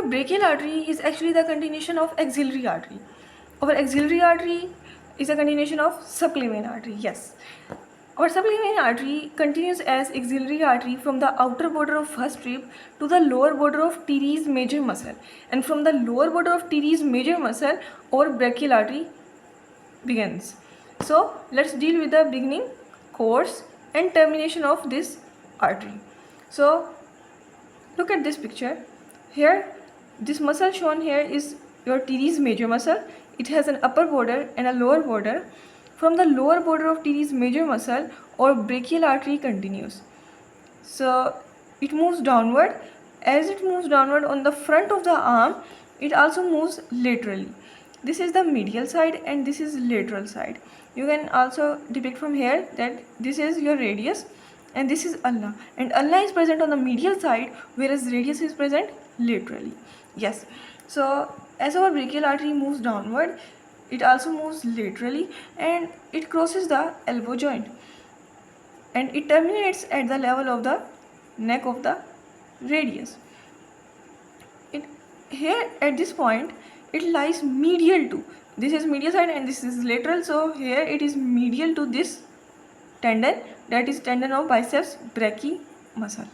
our brachial artery is actually the continuation of axillary artery. Our axillary artery is a continuation of subclavian artery. Yes. Our subclavian artery continues as axillary artery from the outer border of first rib to the lower border of teres major muscle, and from the lower border of teres major muscle our brachial artery begins. So let's deal with the beginning, course and termination of this artery. So look at this picture. Here this muscle shown here is your teres major muscle. It has an upper border and a lower border. From the lower border of teres major muscle or brachial artery continues. So it moves downward. As it moves downward on the front of the arm, it also moves laterally. This is the medial side and this is lateral side. You can also depict from here that this is your radius and this is ulna, and ulna is present on the medial side whereas radius is present laterally. Yes, so as our brachial artery moves downward, it also moves laterally and it crosses the elbow joint and it terminates at the level of the neck of the radius. Here at this point it lies medial to, this is medial side and this is lateral, so here it is medial to this tendon, that is tendon of biceps brachii muscle.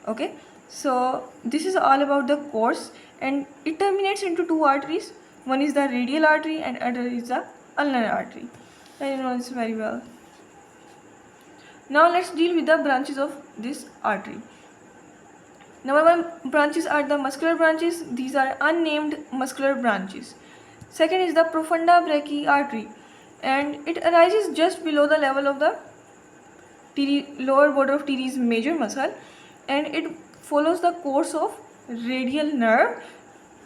Okay, so this is all about the course and it terminates into two arteries. One is the radial artery and other is the ulnar artery. And you know this very well. Now let's deal with the branches of this artery. Number one branches are the muscular branches. These are unnamed muscular branches. Second is the profunda brachii artery, and it arises just below the level of the lower border of teres major muscle, and it follows the course of radial nerve,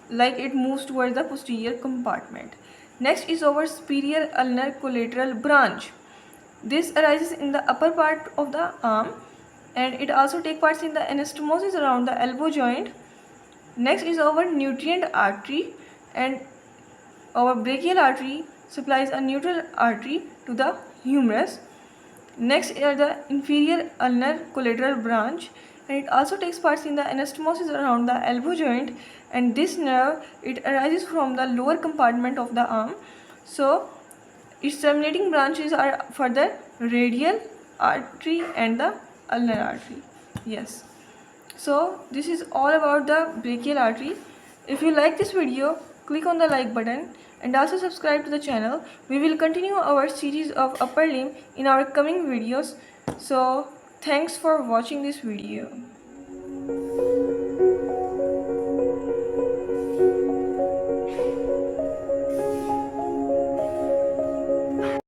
like it moves towards the posterior compartment. Next is our superior ulnar collateral branch. This arises in the upper part of the arm and it also takes part in the anastomosis around the elbow joint. Next is our nutrient artery, and our brachial artery supplies a neutral artery to the humerus. Next is the inferior ulnar collateral branch, and it also takes part in the anastomosis around the elbow joint, and this nerve, it arises from the lower compartment of the arm. So its terminating branches are for the radial artery and the ulnar artery. Yes, so this is all about the brachial artery. If you like this video, click on the like button and also subscribe to the channel. We will continue our series of upper limb in our coming videos. So thanks for watching this video.